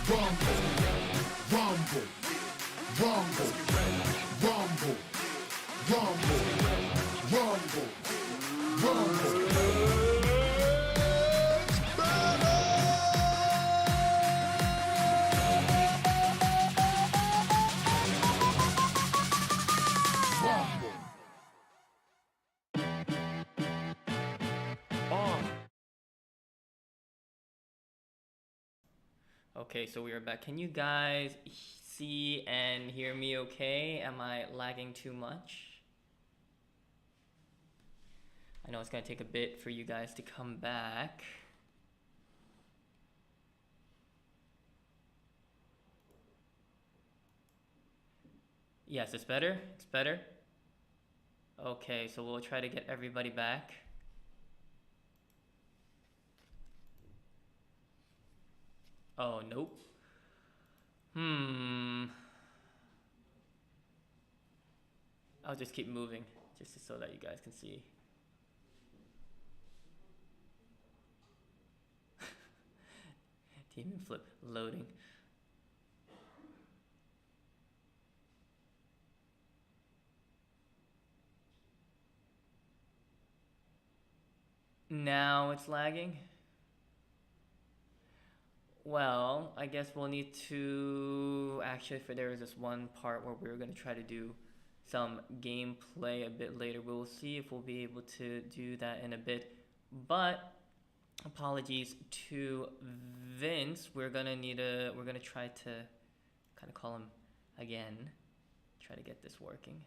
Rumble, rumble, rumble, rumble, rumble, rumble, rumble. Rumble. Okay, so we are back. Can you guys see and hear me okay? Am I lagging too much? I know it's gonna take a bit for you guys to come back. Yes, it's better? It's better? Okay, so we'll try to get everybody back. Oh, nope. I'll just keep moving, just so that you guys can see. Demon flip loading. Now it's lagging. Well, I guess we'll need to actually, for there is this one part where we're going to try to do some gameplay a bit later. We'll see if we'll be able to do that in a bit. But apologies to Vince. We're gonna try to kind of call him again. Try to get this working.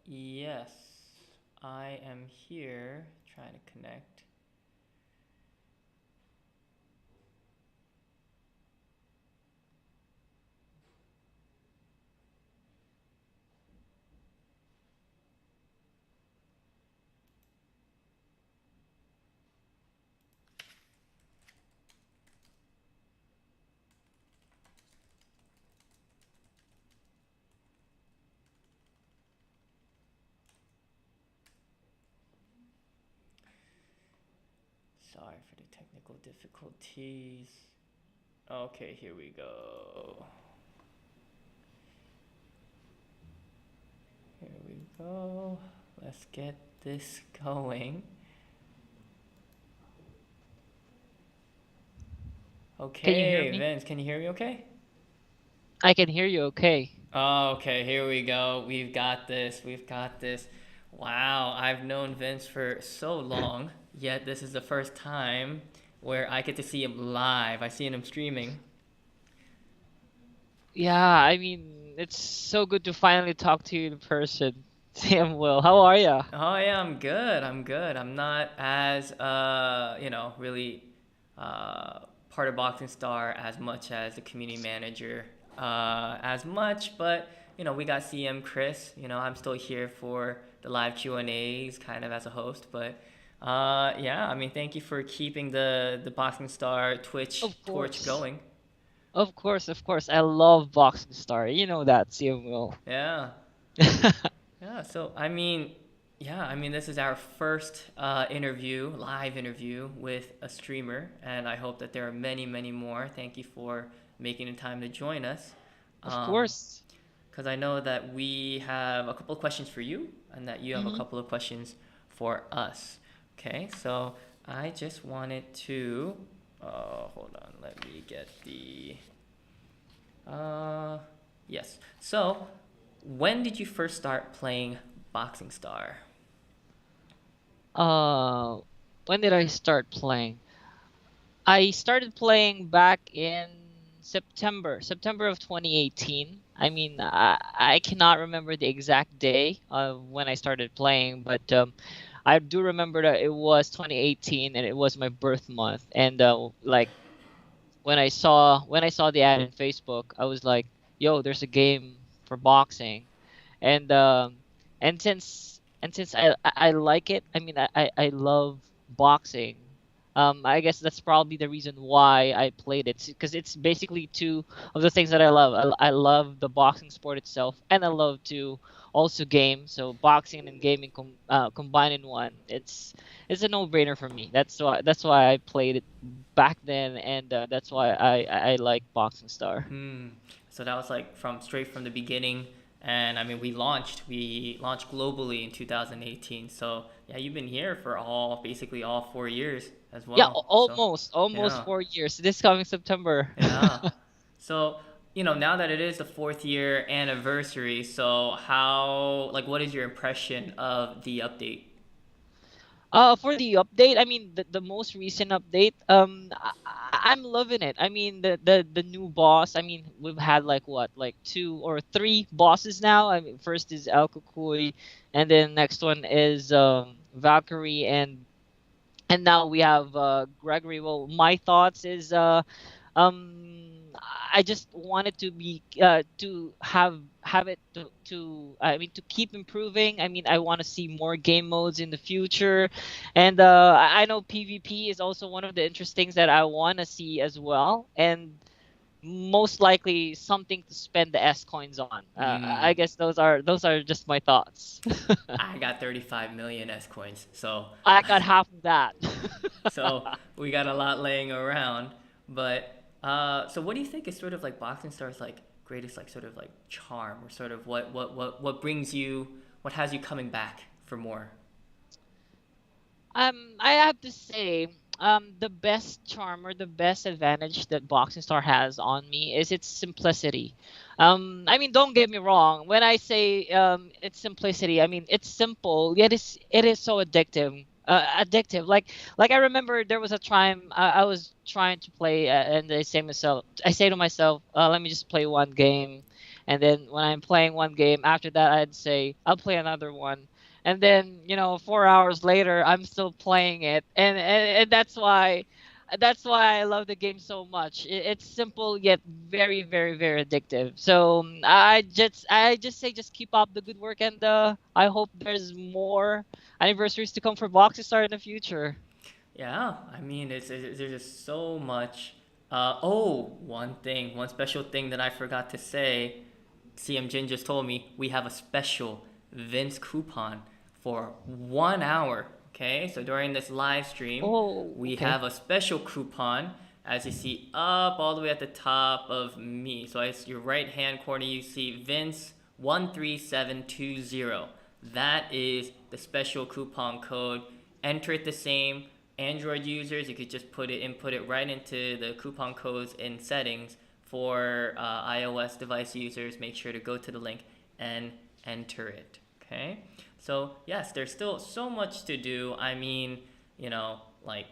Yes, I am here trying to connect. Sorry for the technical difficulties. Okay, here we go. Here we go. Let's get this going. Can you hear Okay, me? Vince, can you hear me okay? I can hear you okay. Okay, here we go. We've got this. We've got this. Wow, I've known Vince for so long, yet this is the first time where I get to see him live. I see him streaming. Yeah, I mean, it's so good to finally talk to you in person. Samuel, how are ya? Oh yeah, I'm good. I'm good. I'm not as really part of Boxing Star as much as the community manager as much, but we got CM Chris. I'm still here for the live Q&As kind of as a host, but yeah, I mean, thank you for keeping the Boxing Star Twitch Of torch course. going. Of course, of course. I love BoxingStar. You know that, Samuel. Yeah. Yeah, so I mean, this is our first live interview with a streamer, and I hope that there are many, many more. Thank you for making the time to join us, Of um, course. because I know that we have a couple of questions for you, and that you have a Mm-hmm. couple of questions for us. Okay, so I just wanted to, hold on, let me get the, uh, yes. So, when did you first start playing Boxing Star? Uh, when did I start playing? I started playing back in September of 2018. I mean, I cannot remember the exact day of when I started playing, but I do remember that it was 2018 and it was my birth month. And like when I saw the ad in Facebook, I was like, "Yo, there's a game for boxing," and since I like it. I mean, I love boxing. I guess that's probably the reason why I played it, because it's basically two of the things that I love. I love the boxing sport itself, and I love to also game. So boxing and gaming combined in one. It's a no-brainer for me. That's why I played it back then, and that's why I like Boxing Star. Hmm. So that was like from straight from the beginning, and I mean we launched globally in 2018. So yeah, you've been here for all basically all 4 years as Yeah, well. So almost yeah, 4 years. This coming September. yeah. So now that it is the fourth year anniversary, so how like what is your impression of the update? For the update, I mean the most recent update, I'm loving it. I mean the new boss. I mean we've had like what, like two or three bosses now. I mean first is El Kukui, and then next one is Valkyrie, and now we have Gregory. Well, my thoughts is I just wanted to be to have it to I mean to keep improving. I mean I want to see more game modes in the future, and I know PvP is also one of the interesting things that I want to see as well, and most likely something to spend the S coins on. Hmm. I guess those are just my thoughts. I got 35 million S coins, so I got half of that. so we got a lot laying around. But so what do you think is sort of like Boxing Star's like greatest like sort of like charm, or sort of what brings you, what has you coming back for more? I have to say, the best charm or the best advantage that Boxing Star has on me is its simplicity. I mean, don't get me wrong. When I say its simplicity, I mean it's simple, yet it is so addictive. Addictive. Like I remember there was a time I was trying to play, and I say to myself, let me just play one game, and then when I'm playing one game, after that I'd say I'll play another one, and then 4 hours later I'm still playing it, and that's why I love the game so much. It's simple yet very very very addictive. So I just say just keep up the good work, and I hope there's more anniversaries to come for Boxing Star in the future. Yeah, I mean, there's just so much. One special thing that I forgot to say. CM Jin just told me we have a special Vince coupon for 1 hour. Okay, so during this live stream, Oh, we okay. have a special coupon, as you see up all the way at the top of me. So it's your right hand corner, you see Vince 13720. That is the special coupon code. Enter it the same. Android users, you could just input it right into the coupon codes in settings. For iOS device users, make sure to go to the link and enter it. Okay. So yes, there's still so much to do. I mean, like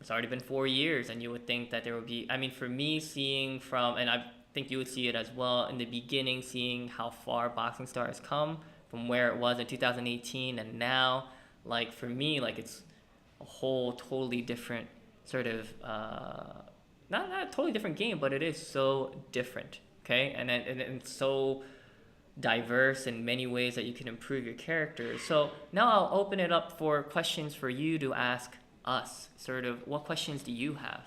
it's already been 4 years, and you would think that there would be. I mean, for me, seeing from, and I think you would see it as well in the beginning, seeing how far Boxing Star has come from where it was in 2018 and now. Like for me, like it's a whole totally different sort of not a totally different game, but it is so different. Okay, and it's so diverse in many ways that you can improve your characters. So now I'll open it up for questions for you to ask us. Sort of, what questions do you have?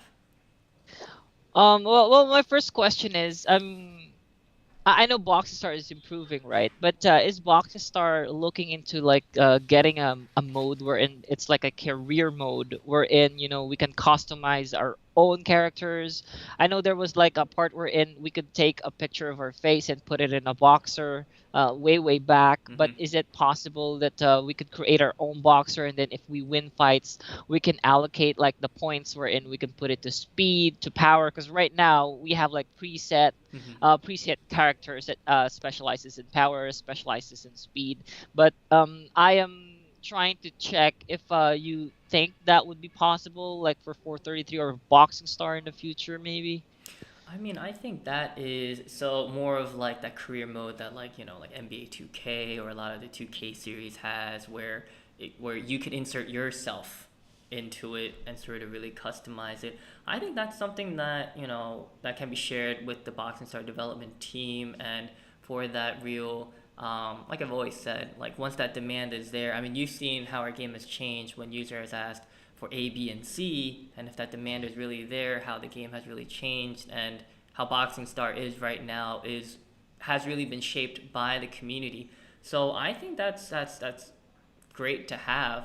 Well, my first question is, I know Boxstar is improving, right? But is Boxstar looking into like getting a mode wherein it's like a career mode wherein we can customize our own characters? I know there was like a part wherein we could take a picture of our face and put it in a boxer way back. But Mm-hmm. is it possible that we could create our own boxer, and then if we win fights, we can allocate like the points wherein we can put it to speed, to power? Because right now we have like Mm-hmm. preset characters that specializes in power, specializes in speed. But I am trying to check if you think that would be possible, like for 433 or Boxing Star in the future, maybe. I mean, I think that is so more of like that career mode that like like NBA 2K or a lot of the 2K series has, where where you could insert yourself into it and sort of really customize it. I think that's something that that can be shared with the Boxing Star development team, and for that real. Like I've always said, like once that demand is there, I mean, you've seen how our game has changed when users asked for A, B, and C, and if that demand is really there, how the game has really changed, and how Boxing Star is right now is has really been shaped by the community. So I think that's great to have.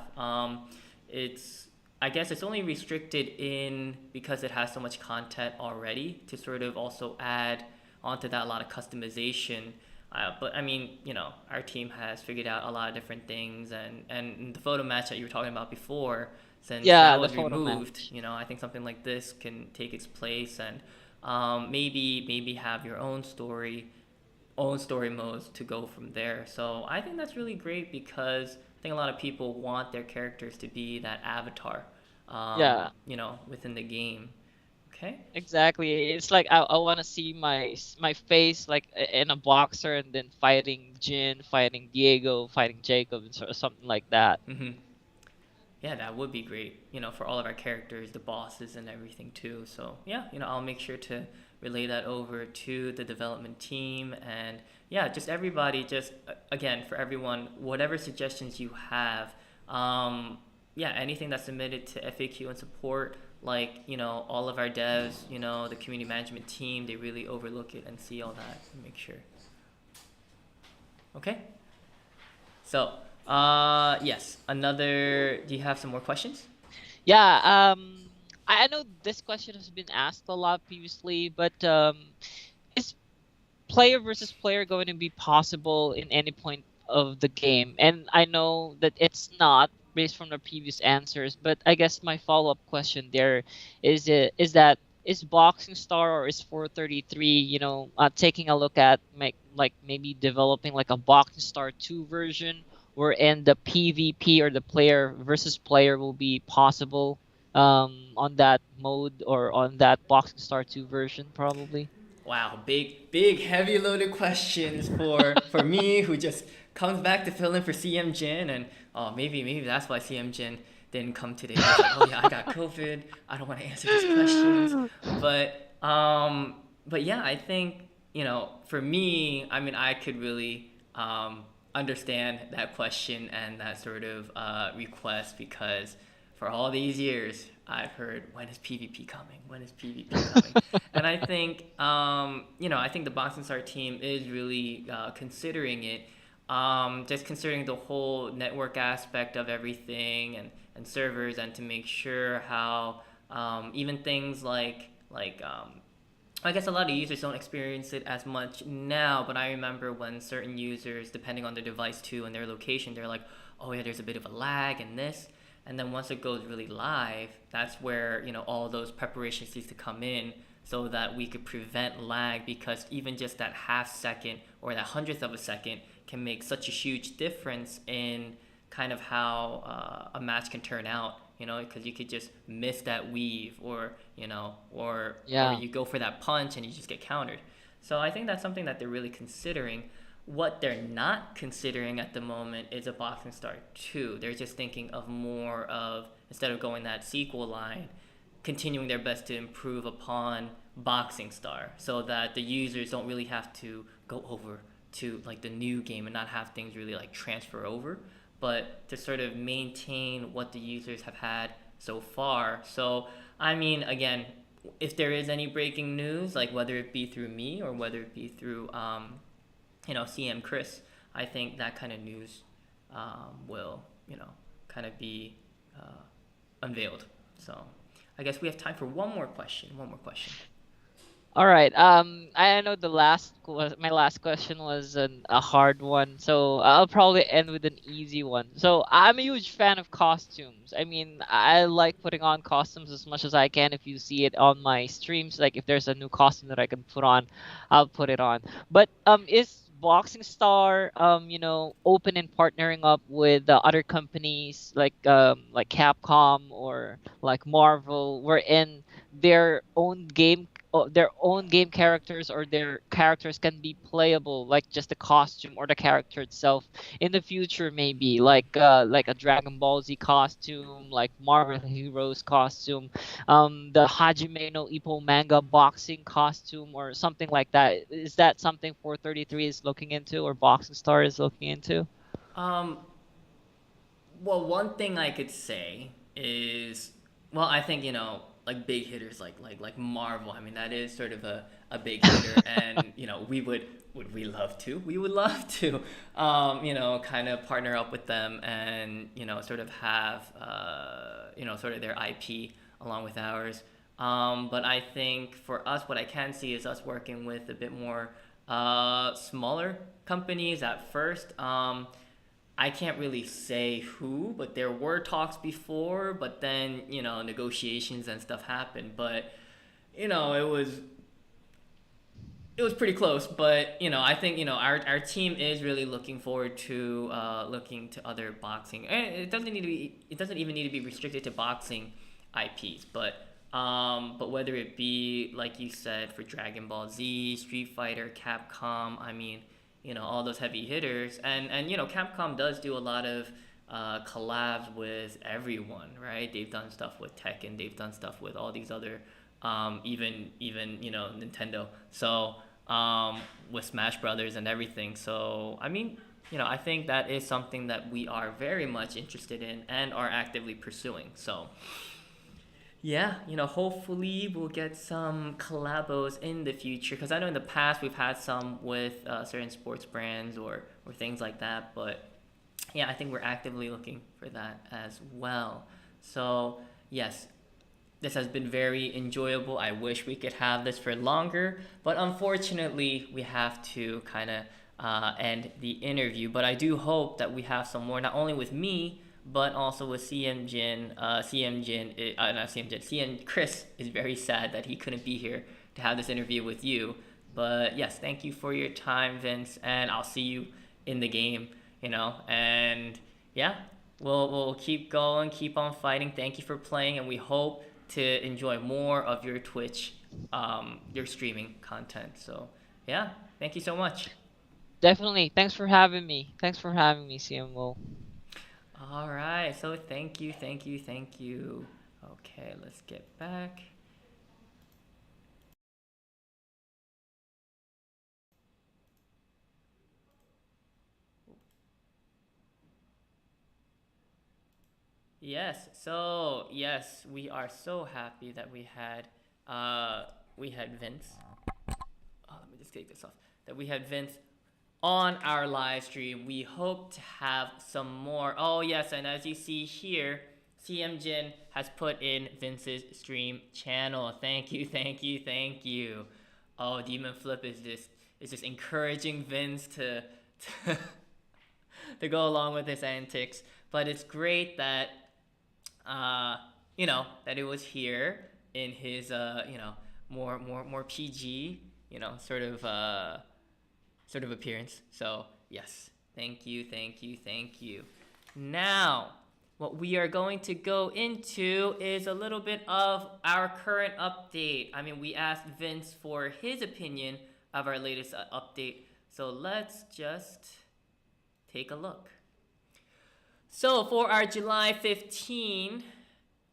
It's I guess it's only restricted in because it has so much content already to sort of also add onto that a lot of customization. But I mean, our team has figured out a lot of different things, and the photo match that you were talking about before, since Yeah, that the was photo removed, match. I think something like this can take its place, and maybe have your own story modes to go from there. So I think that's really great because I think a lot of people want their characters to be that avatar, Yeah, within the game. Okay. exactly. It's like I want to see my face like in a boxer, and then fighting Jin, fighting Diego, fighting Jacob, and sort of something like that. Mm-hmm. Yeah, that would be great, for all of our characters, the bosses, and everything too. So, yeah, I'll make sure to relay that over to the development team. And yeah, just everybody, just again, for everyone, whatever suggestions you have, yeah, anything that's submitted to FAQ and support, like, all of our devs, the community management team, they really overlook it and see all that and make sure. Okay? So, yes, another. Do you have some more questions? Yeah, I know this question has been asked a lot previously, but is player versus player going to be possible in any point of the game? And I know that it's not based from the previous answers, but I guess my follow-up question there is that is Boxing Star or is 433, taking a look at like maybe developing like a Boxing Star 2 version wherein the PvP or the player versus player will be possible on that mode or on that Boxing Star 2 version probably. Wow, big, heavy loaded questions for me who just comes back to fill in for CM Jin, and oh, maybe that's why CM Jin didn't come today. He's like, oh yeah, I got COVID. I don't want to answer these questions, but yeah, I think for me, I mean, I could really understand that question and that sort of request because for all these years, I've heard, when is PvP coming? When is PvP coming? And I think, I think the Boxing Star team is really considering it. Just considering the whole network aspect of everything and servers, and to make sure how even things like I guess a lot of users don't experience it as much now, but I remember when certain users, depending on their device too and their location, they're like, oh yeah, there's a bit of a lag in this. And then once it goes really live, that's where, all those preparations need to come in so that we could prevent lag, because even just that half second or that hundredth of a second can make such a huge difference in kind of how a match can turn out, because you could just miss that weave, or or Yeah. you go for that punch and you just get countered. So I think that's something that they're really considering. What they're not considering at the moment is a Boxing Star 2. They're just thinking of more of, instead of going that sequel line, continuing their best to improve upon Boxing Star so that the users don't really have to go over to like the new game and not have things really like transfer over, but to sort of maintain what the users have had so far. So, I mean, again, if there is any breaking news, like whether it be through me or whether it be through CM Chris, I think that kind of news will kind of be uh, unveiled. So I guess we have time for one more question. One more question. All right. I know my last question was a hard one, so I'll probably end with an easy one. So I'm a huge fan of costumes. I mean, I like putting on costumes as much as I can. If you see it on my streams, like if there's a new costume that I can put on, I'll put it on. But is BoxingStar, open and partnering up with other companies like Capcom or like Marvel, wherein their own game characters or their characters can be playable, like just the costume or the character itself. In the future, maybe like a Dragon Ball Z costume, like Marvel Heroes costume, the Hajime no Ippo manga boxing costume or something like that. Is that something 433 is looking into or Boxing Star is looking into? Um, well, one thing I could say is, well, I think like big hitters like Marvel. I mean, that is sort of a big hitter, and would we love to? We would love to, kind of partner up with them and sort of have sort of their IP along with ours. But I think for us, what I can see is us working with a bit more smaller companies at first. I can't really say who, but there were talks before, but then, negotiations and stuff happened. But, it was pretty close, but I think our team is really looking forward to looking to other boxing. And it doesn't even need to be restricted to boxing IPs, but whether it be like you said for Dragon Ball Z, Street Fighter, Capcom, I mean, all those heavy hitters, and Capcom does do a lot of collabs with everyone, right? They've done stuff with Tekken, they've done stuff with all these other even Nintendo. So with Smash Brothers and everything. So I mean, I think that is something that we are very much interested in and are actively pursuing. So yeah, hopefully we'll get some collabos in the future because I know in the past we've had some with certain sports brands or things like that. But yeah, I think we're actively looking for that as well. So yes, this has been very enjoyable. I wish we could have this for longer, but unfortunately, we have to kind of end the interview. But I do hope that we have some more, not only with me, but also with CM Jin. CM Jin, not CM Jin, CM Chris is very sad that he couldn't be here to have this interview with you. But yes, thank you for your time, Vince, and I'll see you in the game, and yeah, we'll keep going, keep on fighting. Thank you for playing, and we hope to enjoy more of your Twitch, your streaming content. So yeah, thank you so much. Definitely. Thanks for having me. Thanks for having me, CMO. All right, so thank you, thank you, thank you. Okay, let's get back. Yes, so yes, we are so happy that we had Vince. Oh, let me just take this off. That we had Vince on our live stream. We hope to have some more. Oh yes, and as you see here, CM Jin has put in Vince's stream channel. Thank you, thank you, thank you. Oh, Demon Flip is just encouraging Vince to to go along with his antics. But it's great that uh, that it was here in his more PG, sort of appearance. So yes, thank you, thank you, thank you. Now, what we are going to go into is a little bit of our current update. I mean, we asked Vince for his opinion of our latest update. So let's just take a look. So for our July 15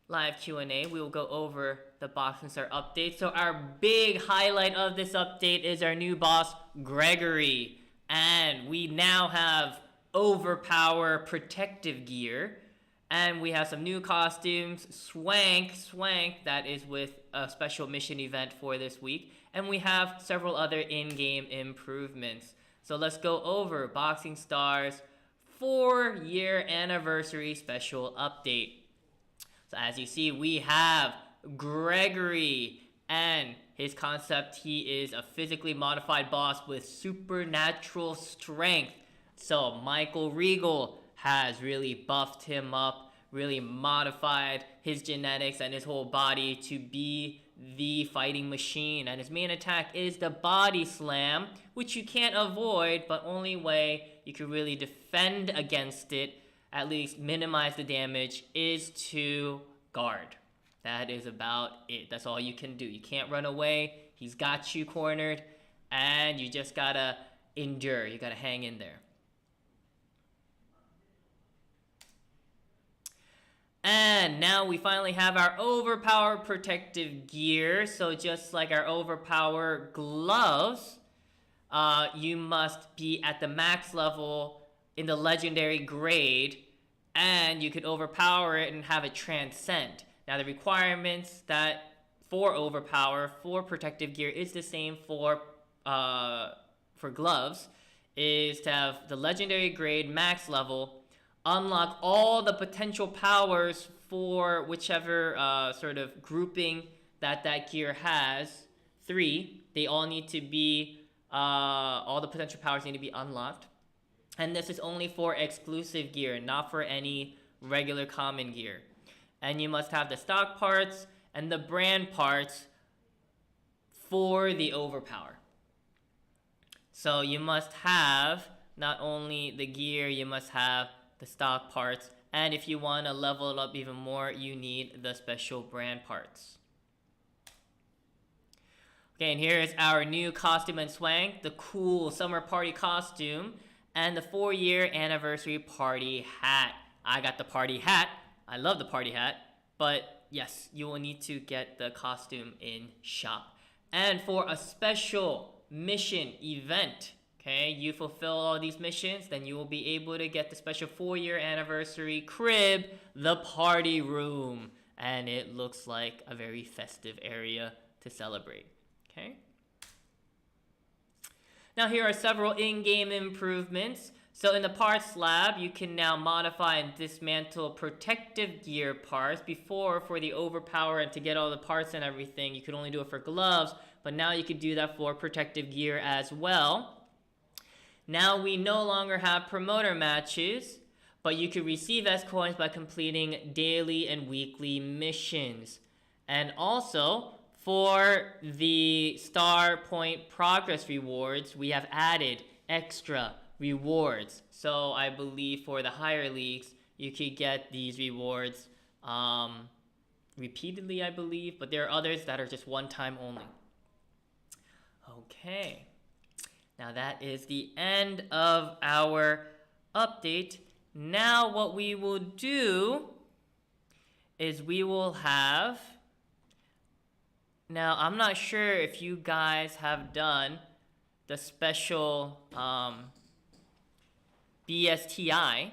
live Q&A, we will go over the BoxingStar update. So our big highlight of this update is our new boss, Gregory. And we now have overpower protective gear. And we have some new costumes, Swank, that is with a special mission event for this week. And we have several other in-game improvements. So let's go over BoxingStar's 4-year anniversary special update. So as you see, we have Gregory, and his concept, he is a physically modified boss with supernatural strength. So Michael Regal has really buffed him up, really modified his genetics and his whole body to be the fighting machine, and his main attack is the body slam, which you can't avoid, but only way you can really defend against it, at least minimize the damage, is to guard. That is about it. That's all you can do. You can't run away. He's got you cornered, and you just gotta endure. You gotta hang in there. And now we finally have our overpower protective gear. So just like our overpower gloves, you must be at the max level in the legendary grade, and you can overpower it and have it transcend. Now the requirements that for overpower for protective gear is the same for gloves, is to have the legendary grade max level, unlock all the potential powers for whichever sort of grouping that gear has. 3, they all need to be, all the potential powers need to be unlocked. And this is only for exclusive gear, not for any regular common gear. And you must have the stock parts and the brand parts for the overpower. So you must have not only the gear, you must have the stock parts, and if you want to level it up even more, you need the special brand parts. Okay, and here is our new costume and swank, the cool summer party costume, and the 4-year anniversary party hat. I got the party hat. I love the party hat, but yes, you will need to get the costume in shop. And for a special mission event, okay, you fulfill all these missions, then you will be able to get the special 4-year anniversary crib, the party room. And it looks like a very festive area to celebrate, okay? Now here are several in-game improvements. So in the parts lab, you can now modify and dismantle protective gear parts. Before, for the overpower and to get all the parts and everything, you could only do it for gloves, but now you can do that for protective gear as well. Now we no longer have promoter matches, but you can receive S coins by completing daily and weekly missions. And also, for the star point progress rewards, we have added extra rewards. So I believe for the higher leagues, you could get these rewards repeatedly, I believe, but there are others that are just one time only. Okay, now that is the end of our update. Now what we will do is we will have, now I'm not sure if you guys have done the special BSTI.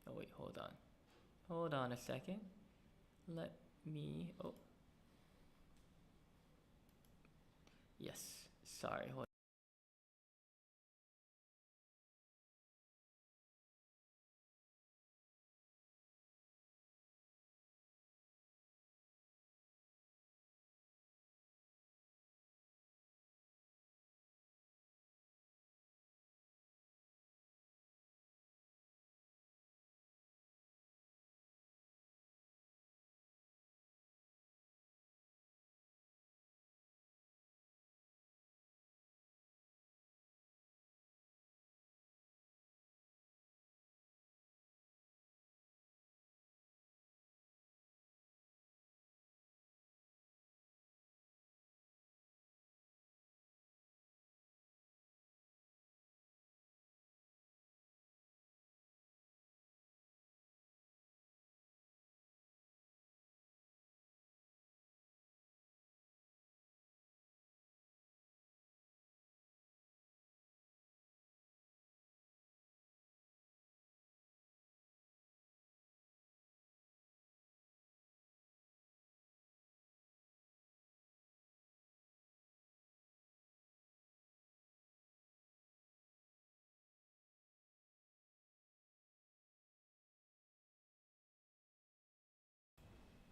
Oh wait, hold on. Hold on a second. Let me, oh. Yes, sorry, hold on.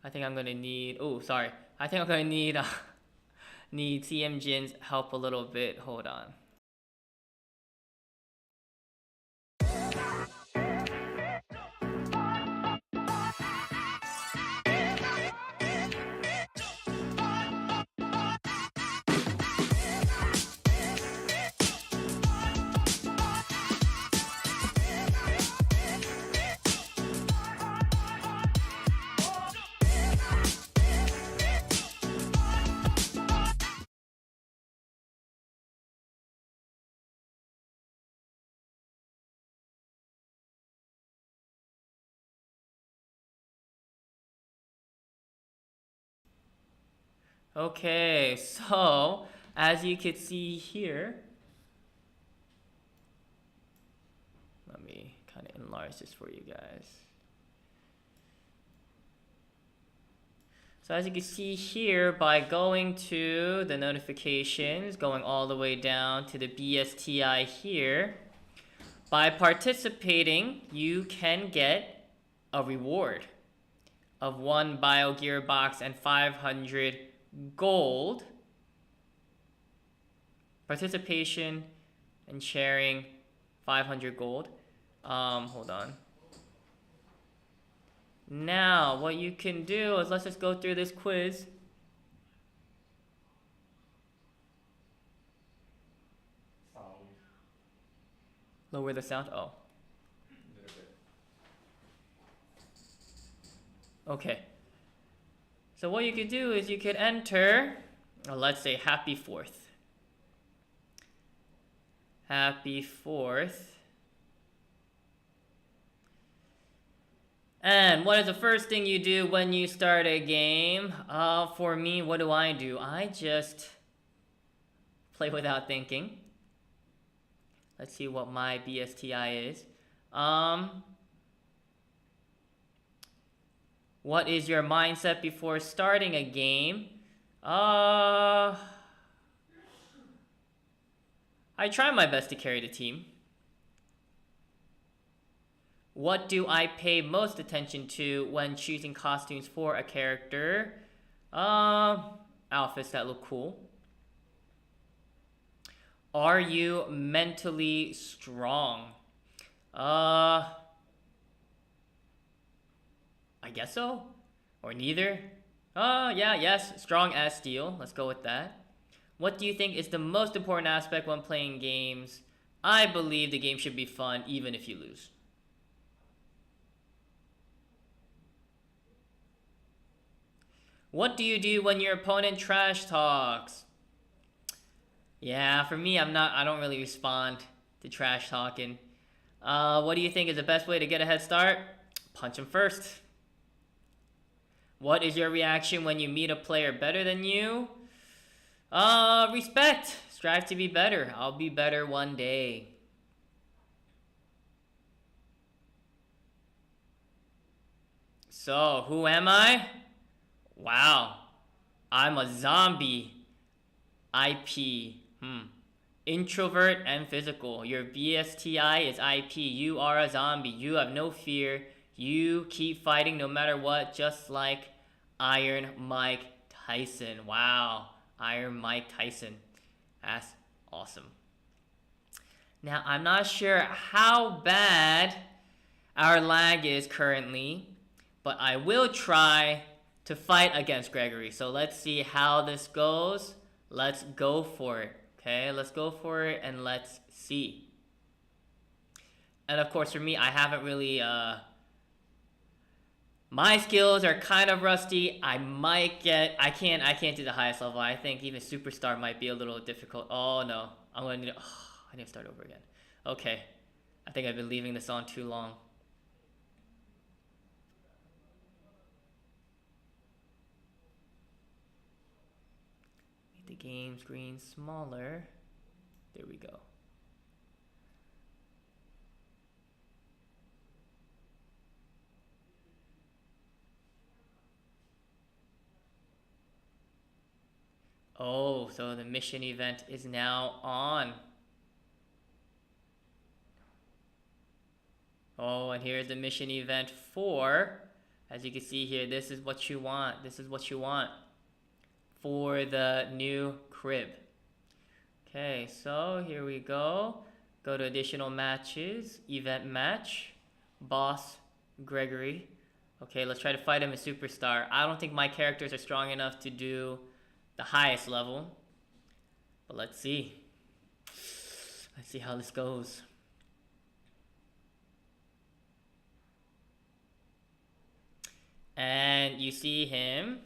I think I'm gonna need, oh, sorry. I think I'm gonna need need CM Jin's help a little bit. Hold on. Okay, so as you can see here, let me kind of enlarge this for you guys. So as you can see here, by going to the notifications, going all the way down to the BSTI here, by participating, you can get a reward of 1 Bio Gear box and 500 gold. Participation and sharing 500 gold. Hold on. Now, what you can do is, let's just go through this quiz. Lower the sound? Oh. Okay. So what you could do is you could enter, let's say happy 4th. Happy 4th. And what is the first thing you do when you start a game? For me, what do? I just play without thinking. Let's see what my BSTI is. What is your mindset before starting a game? I try my best to carry the team. What do I pay most attention to when choosing costumes for a character? Outfits that look cool. Are you mentally strong? I guess so. Or neither. Yeah, yes, strong as steel. Let's go with that. What do you think is the most important aspect when playing games? I believe the game should be fun even if you lose. What do you do when your opponent trash talks? Yeah, for me, I don't really respond to trash talking. What do you think is the best way to get a head start? Punch him first. What is your reaction when you meet a player better than you? Respect. Strive to be better. I'll be better one day. So, who am I? Wow. I'm a zombie. IP. Introvert and physical. Your BSTI is IP. You are a zombie. You have no fear. You keep fighting no matter what, just like Iron Mike Tyson. Wow. Iron Mike Tyson. That's awesome. Now, I'm not sure how bad our lag is currently, but I will try to fight against Gregory. So let's see how this goes. Let's go for it. Okay, let's go for it and let's see. And of course, for me, I haven't really my skills are kind of rusty. I can't do the highest level. I think even superstar might be a little difficult. Oh no, I need to start over again. Okay, I think I've been leaving this on too long. Make the game screen smaller. There we go. Oh, so the mission event is now on. Oh, and here's the mission event 4. As you can see here, this is what you want. This is what you want. for the new crib. Okay, so here we go. Go to additional matches, event match, boss Gregory. Okay, let's try to fight him in Superstar. I don't think my characters are strong enough to do the highest level, but let's see. Let's see how this goes. And you see him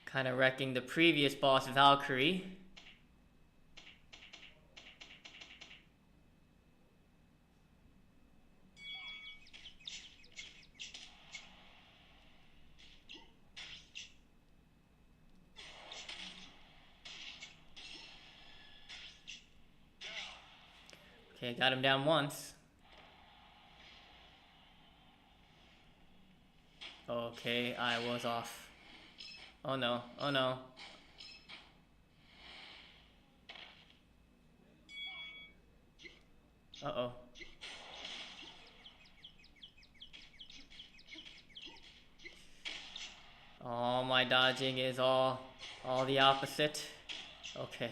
kind of wrecking the previous boss, Valkyrie. Okay, got him down once. Okay, I was off. Oh no, oh no. Uh-oh. Oh, my dodging is all the opposite. Okay.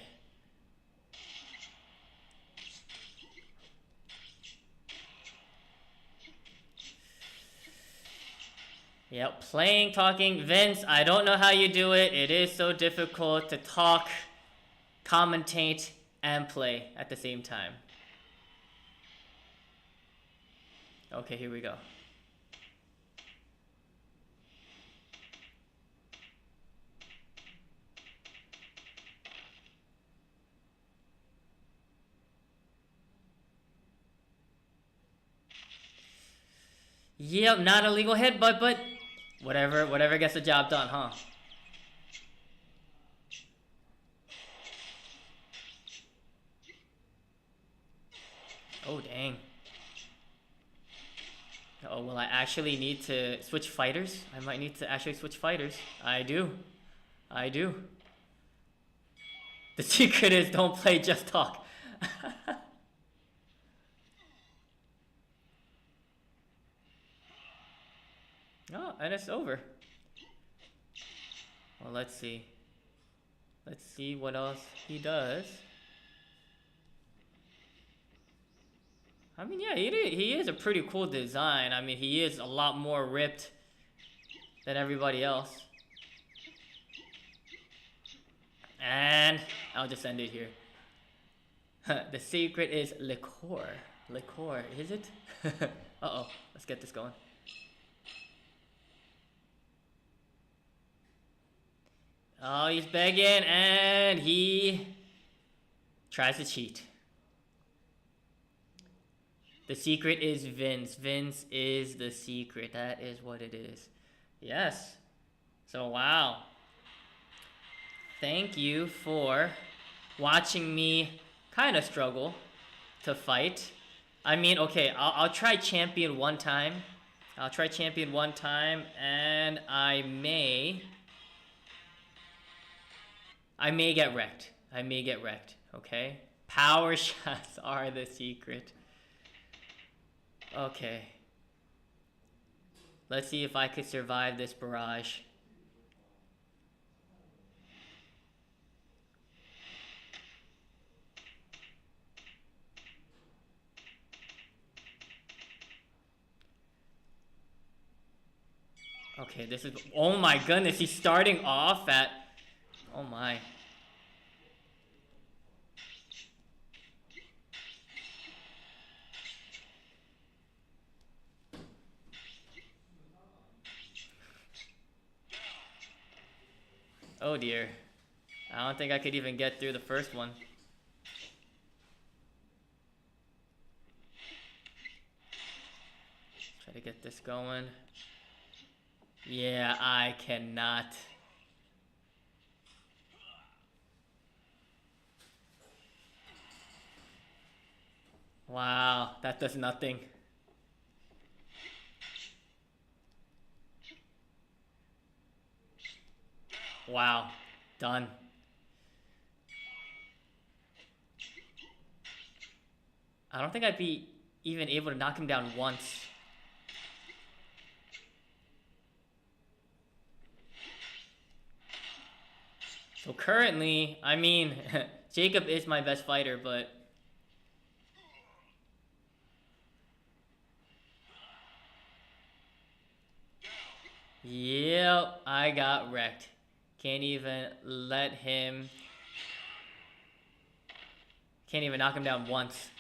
Yep, playing, talking. Vince, I don't know how you do it. It is so difficult to talk, commentate, and play at the same time. Okay, here we go. Yep, not a legal hit, but whatever gets the job done, huh? Oh, dang. Oh, will I actually need to switch fighters? I might need to actually switch fighters. I do. The secret is don't play, just talk. Oh, and it's over. Well, let's see. Let's see what else he does. I mean, yeah, he is a pretty cool design. I mean, he is a lot more ripped than everybody else. And I'll just end it here. The secret is liqueur. Liqueur, is it? Uh-oh, let's get this going. Oh, he's begging, and he tries to cheat. The secret is Vince. Vince is the secret. That is what it is. Yes. So, wow. Thank you for watching me kind of struggle to fight. I mean, okay, I'll try champion one time. I'll try champion one time, and I may get wrecked. I may get wrecked, okay? Power shots are the secret. Okay. Let's see if I could survive this barrage. Okay, this is... Oh my goodness, he's starting off at... Oh my. Oh dear. I don't think I could even get through the first one. Try to get this going. Yeah, I cannot. Wow, that does nothing. Wow, done. I don't think I'd be even able to knock him down once. So currently, I mean, Jacob is my best fighter, but yep, I got wrecked. Can't even let him. Can't even knock him down once.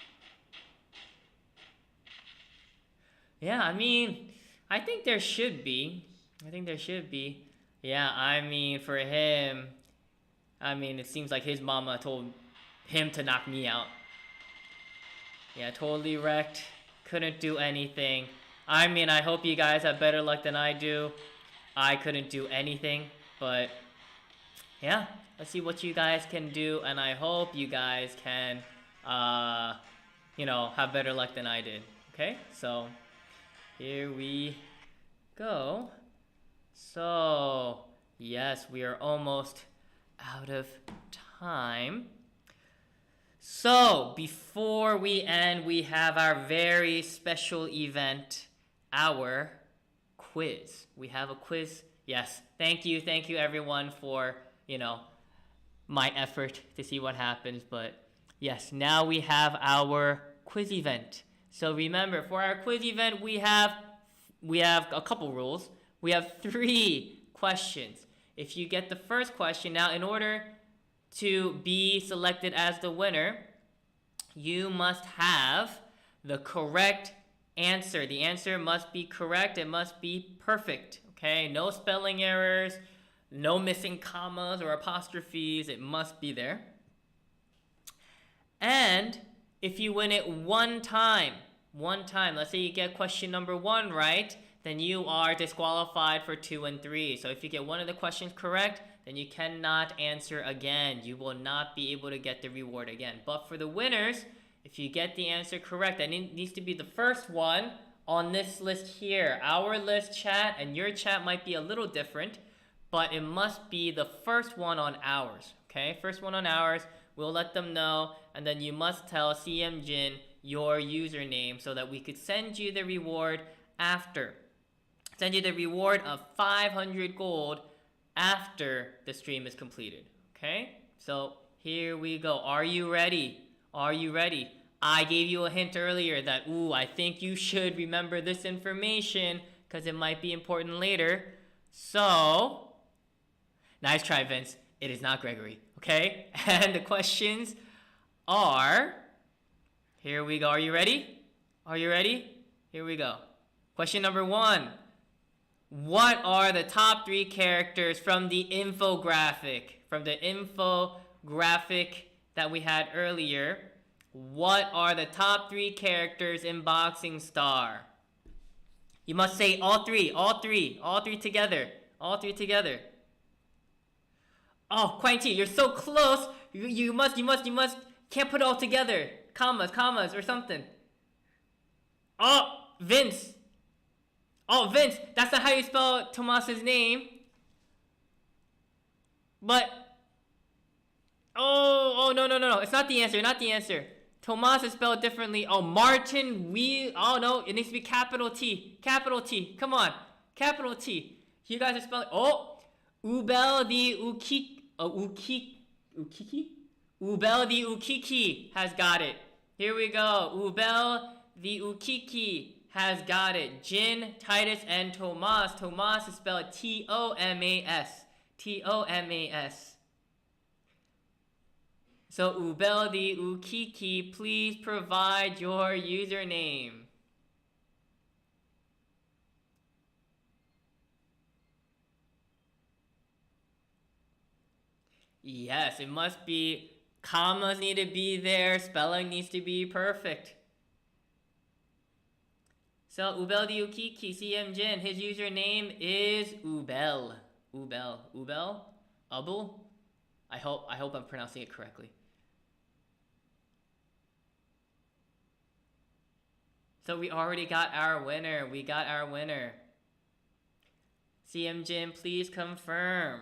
Yeah, I mean, I think there should be. I think there should be. Yeah, I mean, for him, I mean, it seems like his mama told him to knock me out. Yeah, totally wrecked. Couldn't do anything. I mean, I hope you guys have better luck than I do. I couldn't do anything, but yeah, let's see what you guys can do, and I hope you guys can, have better luck than I did. Okay, so here we go. So, yes, we are almost out of time. So, before we end, we have our very special event, our quiz. We have a quiz. Yes, thank you everyone for, my effort to see what happens. But yes, now we have our quiz event. So remember, for our quiz event, we have a couple rules. We have 3 questions. If you get the first question, now in order to be selected as the winner, you must have the correct answer. The answer must be correct. It must be perfect. Okay? No spelling errors, no missing commas or apostrophes. It must be there. And if you win it one time, let's say you get question number 1 right, then you are disqualified for 2 and 3. So if you get one of the questions correct, then you cannot answer again. You will not be able to get the reward again. But for the winners, if you get the answer correct, then it needs to be the first one on this list here. Our list chat and your chat might be a little different, but it must be the first one on ours. Okay, first one on ours. We'll let them know, and then you must tell CM Jin your username so that we could send you the reward after. Send you the reward of 500 gold after the stream is completed. Okay? So here we go. Are you ready? Are you ready? I gave you a hint earlier that, I think you should remember this information because it might be important later. So, nice try, Vince. It is not Gregory. Okay? And the questions are, here we go. Are you ready? Are you ready? Here we go. Question number 1. What are the top 3 characters from the infographic? From the infographic that we had earlier, what are the top 3 characters in BoxingStar? You must say all three together. All 3 together. Oh, Quang you're so close. You must can't put it all together. Commas or something. Oh, Vince. Oh, Vince, that's not how you spell Tomas's name. But, no. It's not the answer. Tomas is spelled differently. Oh, Martin, oh no, it needs to be capital T. Come on, capital T. You guys are spelling, Ubel the Ukiki? Ubel the Ukiki has got it. Here we go. Ubel the Ukiki has got it. Jin, Titus, and Tomas. Tomas is spelled Tomas. Tomas. So Ubel the Ukiki, please provide your username. Yes, it must be. Commas need to be there. Spelling needs to be perfect. So Ubel the Ukiki, CM Jin, his username is Ubel. Ubel? I hope I'm pronouncing it correctly. So we already got our winner. CM Jin, please confirm.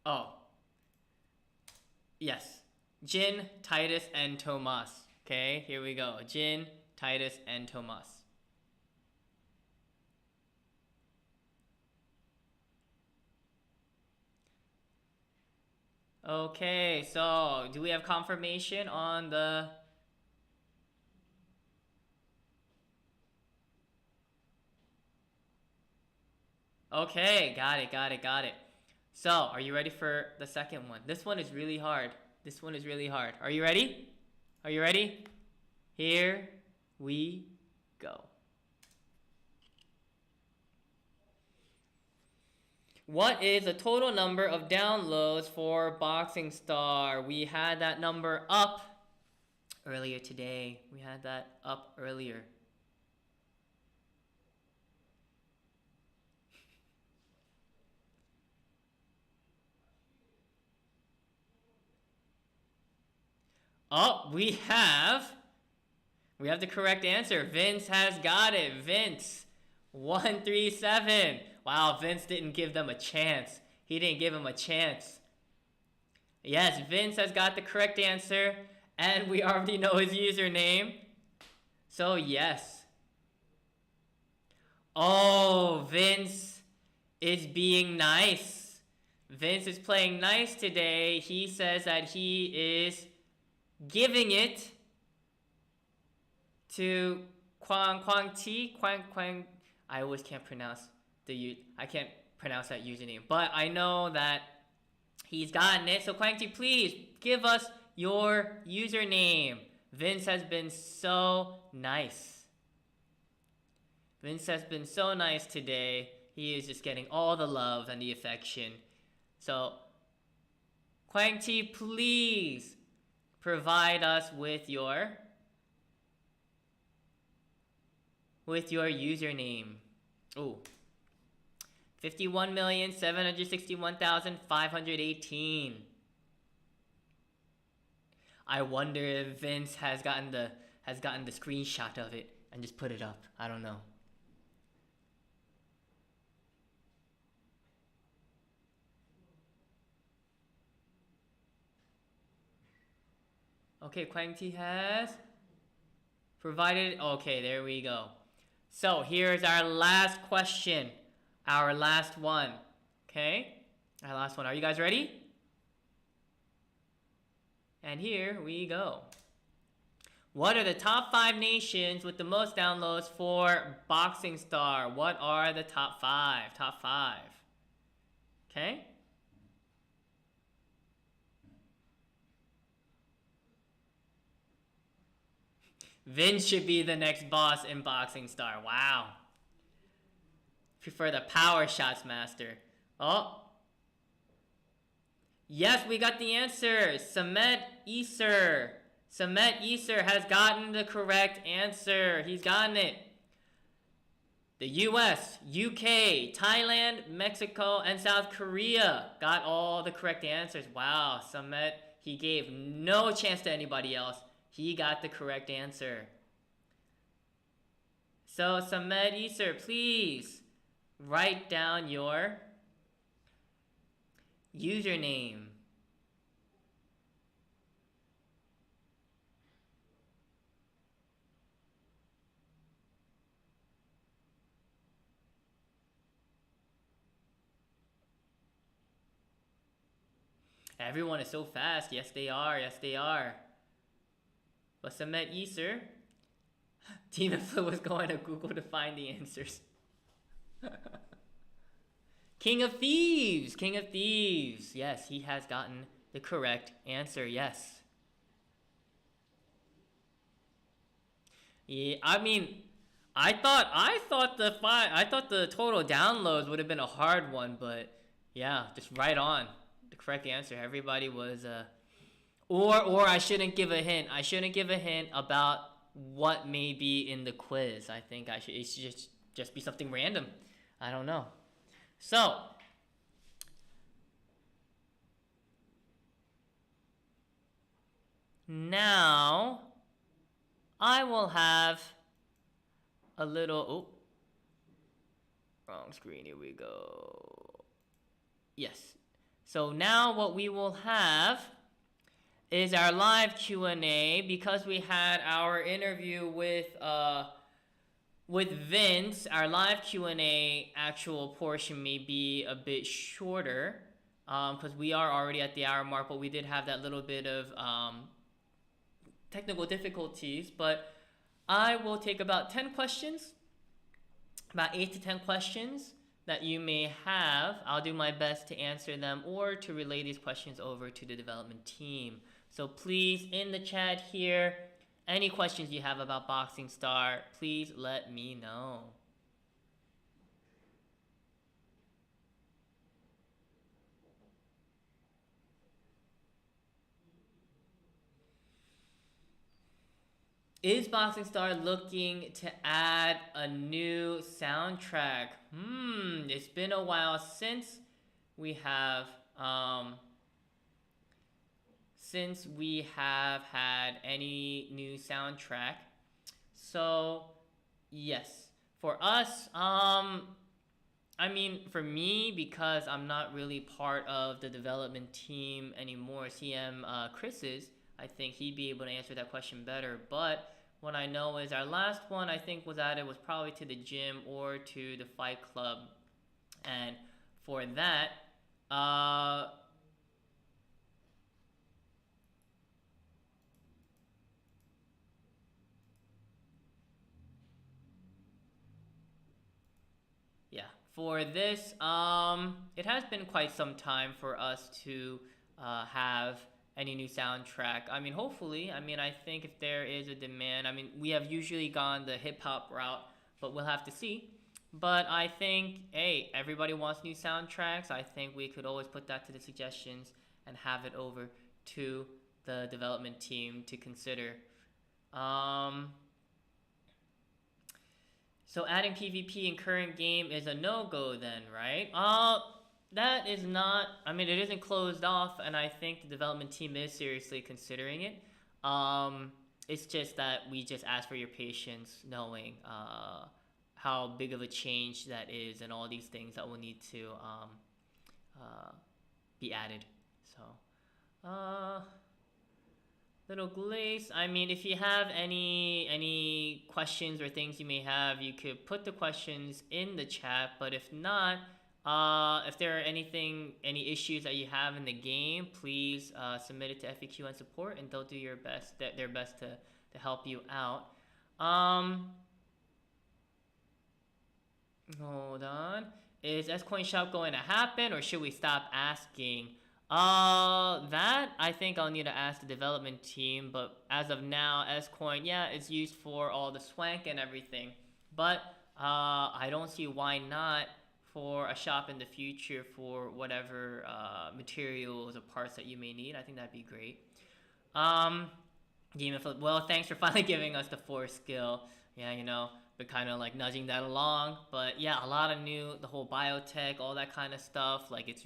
Oh. Yes. Jin, Titus, and Tomas. Okay, here we go. Jin, Titus, and Tomas. Okay, so do we have confirmation on the... Okay, got it, got it, got it. So, are you ready for the second one? This one is really hard. This one is really hard. Are you ready? Are you ready? Here we go. What is the total number of downloads for BoxingStar? We had that number up earlier today. We had that up earlier. Oh, we have the correct answer. Vince has got it. Vince, 137. Wow, Vince didn't give them a chance. He didn't give him a chance. Yes, Vince has got the correct answer, and we already know his username. So, yes. Oh, Vince is being nice. Vince is playing nice today. He says that he is giving it to Quang Ti. I always can't pronounce I can't pronounce that username, but I know that he's gotten it. So Quang Ti, please give us your username. Vince has been so nice. Vince has been so nice today. He is just getting all the love and the affection. So Quang Ti, please provide us with your username. Ooh. 51,761,518. I wonder if Vince has gotten the screenshot of it and just put it up. I don't know. Okay, Quang Ti has provided. Okay, there we go. So here's our last question. Our last one. Okay? Our last one. Are you guys ready? And here we go. What are the top 5 nations with the most downloads for BoxingStar? What are the top 5? Top 5. Okay? Vince should be the next boss in BoxingStar. Wow. Prefer the power shots master. Oh. Yes, we got the answer. Samet Easer. Samet Easer has gotten the correct answer. He's gotten it. The US, UK, Thailand, Mexico, and South Korea got all the correct answers. Wow, Samet, he gave no chance to anybody else. He got the correct answer. So, Samet Easer, please write down your username. Everyone is so fast. Yes, they are. Yes, they are. But Samet Easer, Demon Flu was going to Google to find the answers. King of Thieves! King of Thieves! Yes, he has gotten the correct answer. Yes. Yeah, I mean, I thought the total downloads would have been a hard one, but yeah, just right on. The correct answer. Everybody was or I shouldn't give a hint. I shouldn't give a hint about what may be in the quiz. I think it should just be something random. I don't know. So, now I will have a little, wrong screen, here we go. Yes. So now what we will have is our live Q&A, because we had our interview with Vince. Our live Q&A actual portion may be a bit shorter. because we are already at the hour mark, but we did have that little bit of technical difficulties. But I will take about 10 questions, about 8 to 10 questions that you may have. I'll do my best to answer them or to relay these questions over to the development team. So please, in the chat here, any questions you have about BoxingStar, please let me know. Is BoxingStar looking to add a new soundtrack? It's been a while since we have had any new soundtrack. So yes, for us, I mean, for me, because I'm not really part of the development team anymore, CM Chris is, I think he'd be able to answer that question better. But what I know is our last one, I think, was added was probably to the gym or to the fight club. And for that, yeah, for this, it has been quite some time for us to have any new soundtrack. I mean, hopefully, I mean, I think if there is a demand, I mean, we have usually gone the hip hop route, but we'll have to see. But I think, hey, everybody wants new soundtracks. I think we could always put that to the suggestions and have it over to the development team to consider. So adding PvP in current game is a no-go then, right? That is not, I mean, it isn't closed off, and I think the development team is seriously considering it. It's just that we just ask for your patience, knowing how big of a change that is and all these things that will need to be added. So, little Glaze, I mean, if you have any questions or things you may have, you could put the questions in the chat. But if not, if there are any issues that you have in the game, please submit it to FAQ and support, and they'll do their best to help you out. Hold on. Is S-Coin Shop going to happen, or should we stop asking? That I think I'll need to ask the development team, but as of now, S-Coin, yeah, it's used for all the swank and everything. But I don't see why not for a shop in the future for whatever materials or parts that you may need. I think that'd be great. Demon Flip, well, thanks for finally giving us the force skill. Yeah, but kind of like nudging that along. But yeah, a lot of the whole biotech, all that kind of stuff. Like this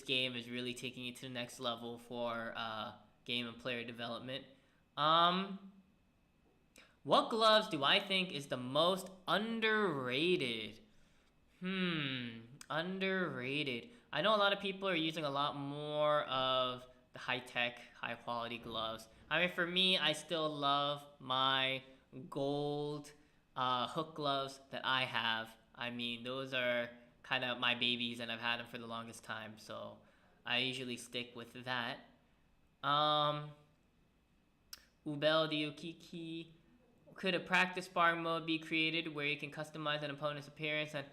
game is really taking it to the next level for game and player development. What gloves do I think is the most underrated? Underrated. I know a lot of people are using a lot more of the high-tech, high-quality gloves. I mean, for me, I still love my gold hook gloves that I have. I mean, those are kind of my babies, and I've had them for the longest time, so I usually stick with that. Ubel Diokiki, could a practice sparring mode be created where you can customize an opponent's appearance? And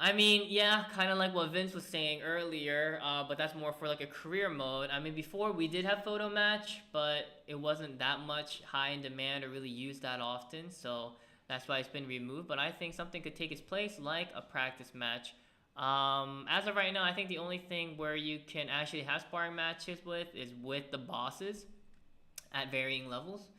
I mean, yeah, kind of like what Vince was saying earlier, but that's more for like a career mode. I mean, before we did have photo match, but it wasn't that much high in demand or really used that often, so that's why it's been removed. But I think something could take its place, like a practice match. As of right now, I think the only thing where you can actually have sparring matches is with the bosses at varying levels.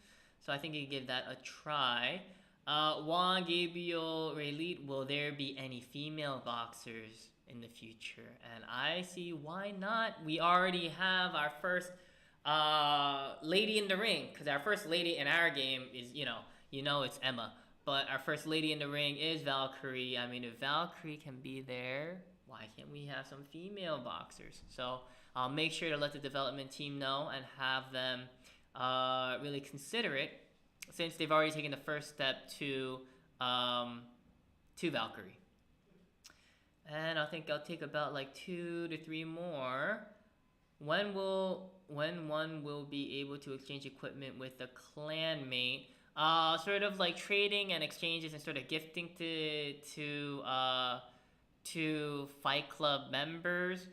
So I think you can give that a try. Juan Gabriel Relit, will there be any female boxers in the future? And I see why not. We already have our first lady in the ring, because our first lady in our game is, it's Emma. But our first lady in the ring is Valkyrie. I mean, if Valkyrie can be there, why can't we have some female boxers? So I'll make sure to let the development team know and have them really consider it, since they've already taken the first step to Valkyrie. And I think I'll take about like 2 to 3 more. When one will be able to exchange equipment with a clanmate? Sort of like trading and exchanges and sort of gifting to Fight Club members.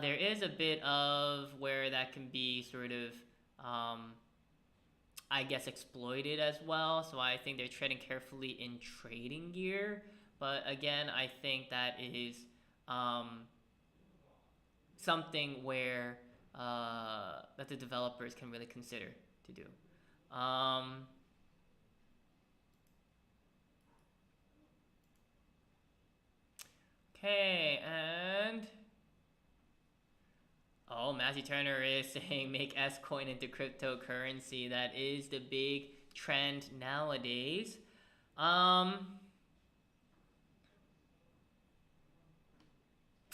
There is a bit of where that can be sort of, um, I guess, exploited as well. So I think they're treading carefully in trading gear. But again, I think that is um, something where that the developers can really consider to do. Okay, and oh, Matthew Turner is saying make S coin into cryptocurrency. That is the big trend nowadays.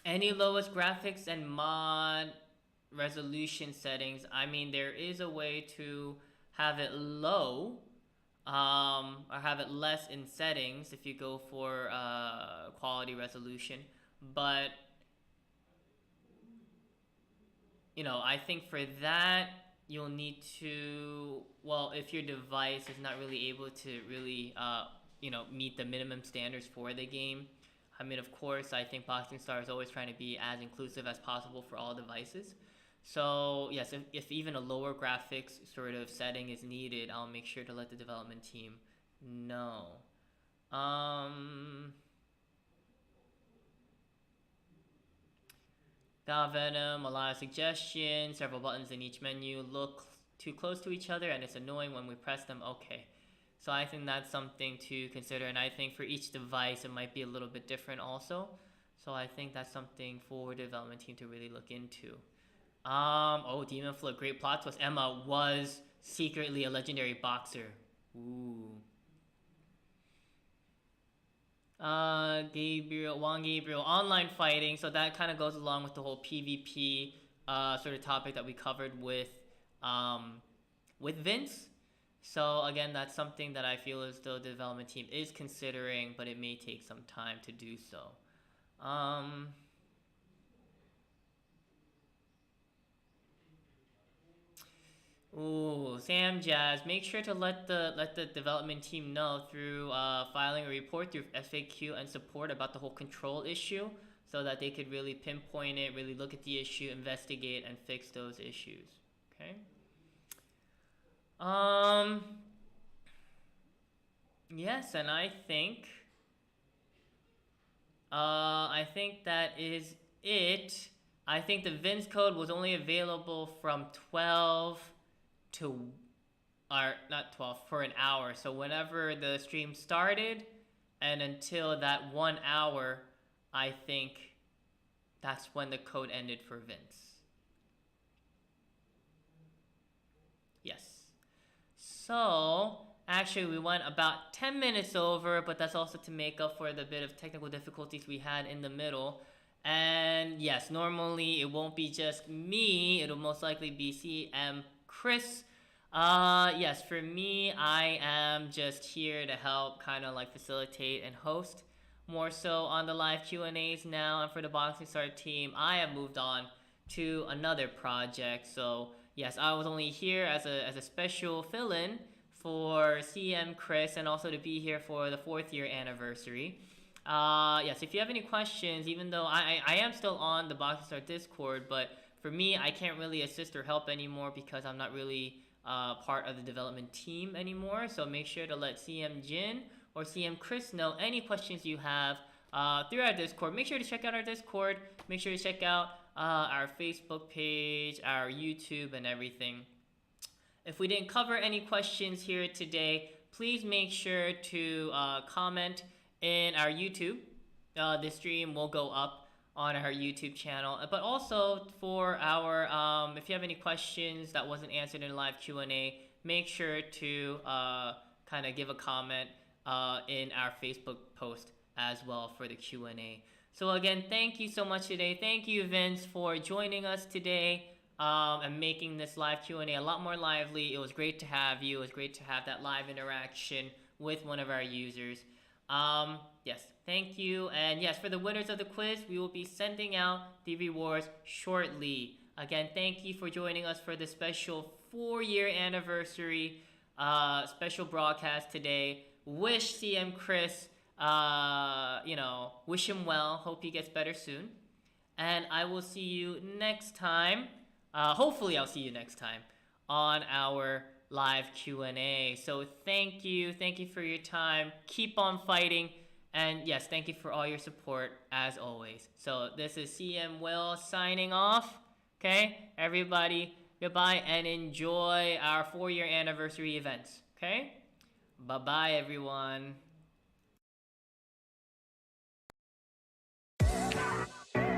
Any lowest graphics and mod resolution settings? I mean, there is a way to have it low, or have it less in settings if you go for quality resolution. But I think for that you'll need to, well, if your device is not really able to really meet the minimum standards for the game. I mean, of course, I think BoxingStar is always trying to be as inclusive as possible for all devices. So yes, if even a lower graphics sort of setting is needed, I'll make sure to let the development team know. Venom, a lot of suggestions, several buttons in each menu look too close to each other and it's annoying when we press them. Okay, so I think that's something to consider, and I think for each device it might be a little bit different also. So I think that's something for the development team to really look into. Oh, Demon Flow, great plot twist. Emma was secretly a legendary boxer. Ooh. Juan Gabriel, online fighting. So that kind of goes along with the whole PvP sort of topic that we covered with Vince. So again, that's something that I feel as though the development team is considering, but it may take some time to do so. Ooh, Sam Jazz, make sure to let the development team know through filing a report through FAQ and support about the whole control issue, so that they could really pinpoint it, really look at the issue, investigate, and fix those issues. Okay. Yes, and I think that is it. I think the Vince code was only available from 12 to, or not 12, for an hour. So whenever the stream started and until that 1 hour, I think that's when the code ended for Vince. Yes. So actually we went about 10 minutes over, but that's also to make up for the bit of technical difficulties we had in the middle. And yes, normally it won't be just me, it'll most likely be CM Chris. Yes, for me, I am just here to help kind of like facilitate and host more so on the live Q&As now. And for the BoxingStar team, I have moved on to another project. So yes, I was only here as a special fill-in for CM Chris, and also to be here for the 4th year anniversary. Yes, if you have any questions, even though I am still on the BoxingStar Discord, but for me, I can't really assist or help anymore because I'm not really part of the development team anymore. So make sure to let CM Jin or CM Chris know any questions you have through our Discord. Make sure to check out our Discord. Make sure to check out our Facebook page, our YouTube, and everything. If we didn't cover any questions here today, please make sure to comment in our YouTube. This stream will go up on our YouTube channel. But also for our, if you have any questions that wasn't answered in live Q&A, make sure to kind of give a comment in our Facebook post as well for the Q&A. So again, thank you so much today. Thank you, Vince, for joining us today and making this live Q&A a lot more lively. It was great to have you. It was great to have that live interaction with one of our users. Yes, thank you. And yes, for the winners of the quiz, we will be sending out the rewards shortly. Again, thank you for joining us for the special 4-year anniversary special broadcast today. Wish CM Chris, wish him well. Hope he gets better soon. And I will see you next time. Hopefully, I'll see you next time on our live Q&A. So thank you for your time. Keep on fighting, and yes, thank you for all your support as always. So this is CM Will signing off. Okay, everybody, goodbye and enjoy our 4-year anniversary events. Okay, bye bye, everyone.